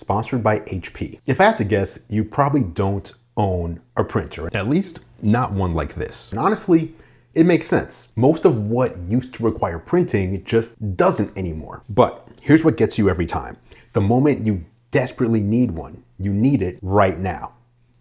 sponsored by HP. If I had to guess, you probably don't own a printer, at least not one like this. And honestly, it makes sense. Most of what used to require printing just doesn't anymore. But here's what gets you every time. The moment you desperately need one, you need it right now.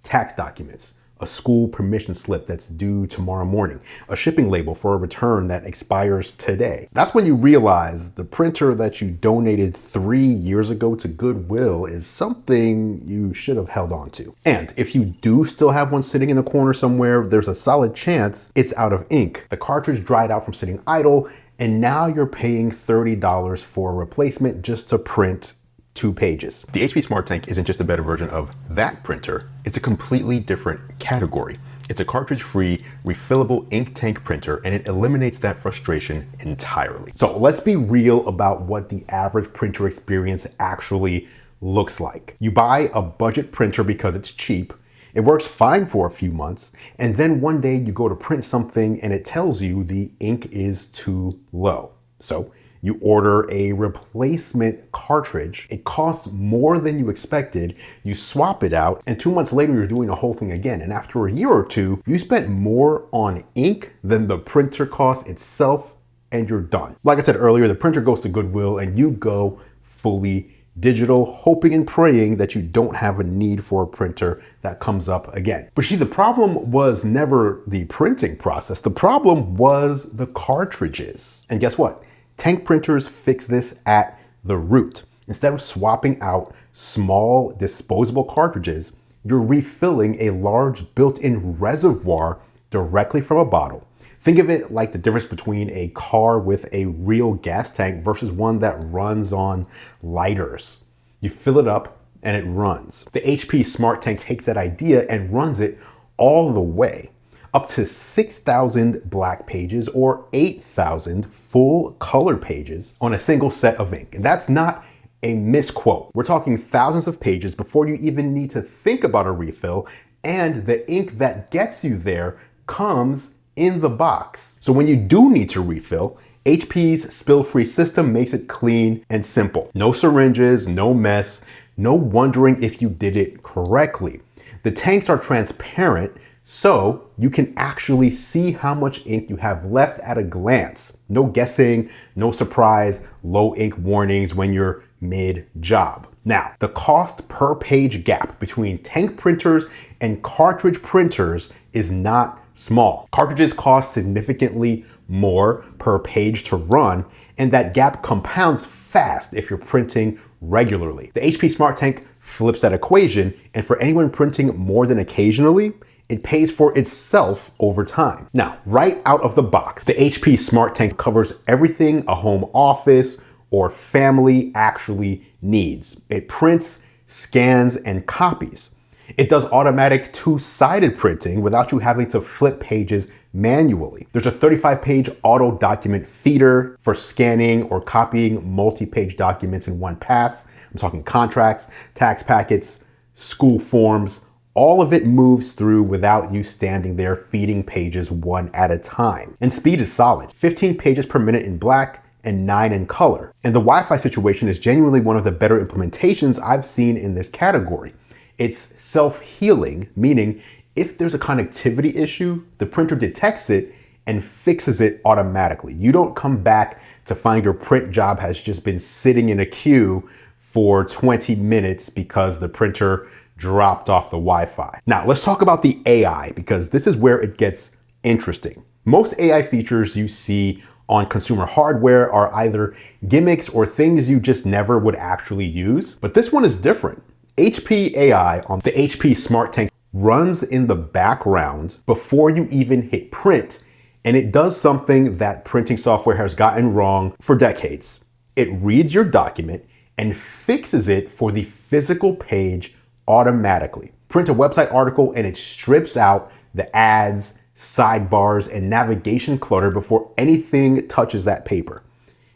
Tax documents, a school permission slip that's due tomorrow morning, a shipping label for a return that expires today. That's when you realize the printer that you donated 3 years ago to Goodwill is something you should have held on to. And if you do still have one sitting in a corner somewhere, there's a solid chance it's out of ink. The cartridge dried out from sitting idle, and now you're paying $30 for a replacement just to print 2 pages. The HP SmartTank isn't just a better version of that printer, it's a completely different category. It's a cartridge-free, refillable ink tank printer, and it eliminates that frustration entirely. So let's be real about what the average printer experience actually looks like. You buy a budget printer because it's cheap, it works fine for a few months, and then one day you go to print something and it tells you the ink is too low. So you order a replacement cartridge, it costs more than you expected, you swap it out, and 2 months later you're doing the whole thing again. And after a year or two, you spent more on ink than the printer cost itself, and you're done. Like I said earlier, the printer goes to Goodwill and you go fully digital, hoping and praying that you don't have a need for a printer that comes up again. But see, the problem was never the printing process. The problem was the cartridges. And guess what? Tank printers fix this at the root. Instead of swapping out small disposable cartridges, you're refilling a large built-in reservoir directly from a bottle. Think of it like the difference between a car with a real gas tank versus one that runs on lighters. You fill it up and it runs. The HP SmartTank takes that idea and runs it all the way, up to 6,000 black pages or 8,000 full color pages on a single set of ink. And that's not a misquote. We're talking thousands of pages before you even need to think about a refill, and the ink that gets you there comes in the box. So when you do need to refill, HP's spill-free system makes it clean and simple. No syringes, no mess, no wondering if you did it correctly. The tanks are transparent, so you can actually see how much ink you have left at a glance. No guessing, no surprise, low ink warnings when you're mid-job. Now, the cost per page gap between tank printers and cartridge printers is not small. Cartridges cost significantly more per page to run, and that gap compounds fast if you're printing regularly. The HP SmartTank flips that equation, and for anyone printing more than occasionally, it pays for itself over time. Now, right out of the box, the HP SmartTank covers everything a home office or family actually needs. It prints, scans, and copies. It does automatic 2-sided printing without you having to flip pages manually. There's a 35-page auto document feeder for scanning or copying multi-page documents in one pass. I'm talking contracts, tax packets, school forms. All of it moves through without you standing there feeding pages one at a time. And speed is solid, 15 pages per minute in black and 9 in color. And the Wi-Fi situation is genuinely one of the better implementations I've seen in this category. It's self-healing, meaning if there's a connectivity issue, the printer detects it and fixes it automatically. You don't come back to find your print job has just been sitting in a queue for 20 minutes because the printer dropped off the Wi-Fi. Now, let's talk about the AI, because this is where it gets interesting. Most AI features you see on consumer hardware are either gimmicks or things you just never would actually use, but this one is different. HP AI on the HP SmartTank runs in the background before you even hit print, and it does something that printing software has gotten wrong for decades. It reads your document and fixes it for the physical page automatically. Print a website article and it strips out the ads, sidebars, and navigation clutter before anything touches that paper.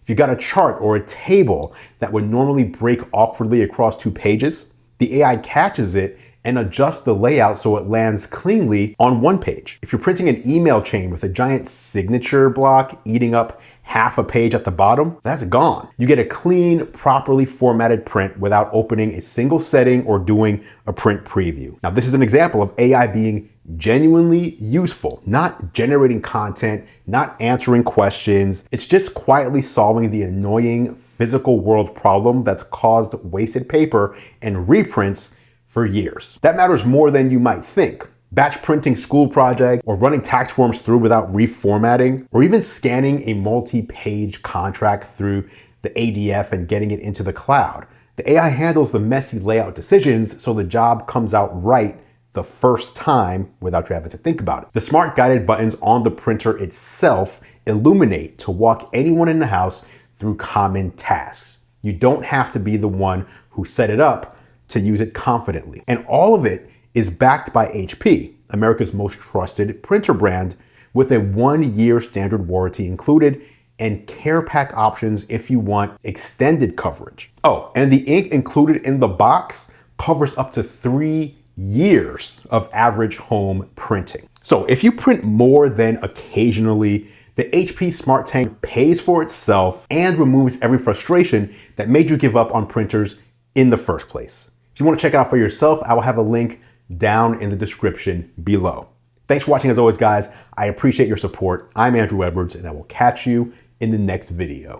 If you got a chart or a table that would normally break awkwardly across 2 pages, the AI catches it and adjusts the layout so it lands cleanly on 1 page. If you're printing an email chain with a giant signature block eating up half a page at the bottom, that's gone. You get a clean, properly formatted print without opening a single setting or doing a print preview. Now, this is an example of AI being genuinely useful, not generating content, not answering questions. It's just quietly solving the annoying physical world problem that's caused wasted paper and reprints for years. That matters more than you might think. Batch printing school projects, or running tax forms through without reformatting, or even scanning a multi-page contract through the ADF and getting it into the cloud. The AI handles the messy layout decisions so the job comes out right the first time without you having to think about it. The smart guided buttons on the printer itself illuminate to walk anyone in the house through common tasks. You don't have to be the one who set it up to use it confidently. And all of it is backed by HP, America's most trusted printer brand, with a 1-year standard warranty included and care pack options if you want extended coverage. Oh, and the ink included in the box covers up to 3 years of average home printing. So if you print more than occasionally, the HP Smart Tank pays for itself and removes every frustration that made you give up on printers in the first place. If you want to check it out for yourself, I will have a link down in the description below. Thanks for watching as always, guys. I appreciate your support. I'm Andru Edwards, and I will catch you in the next video.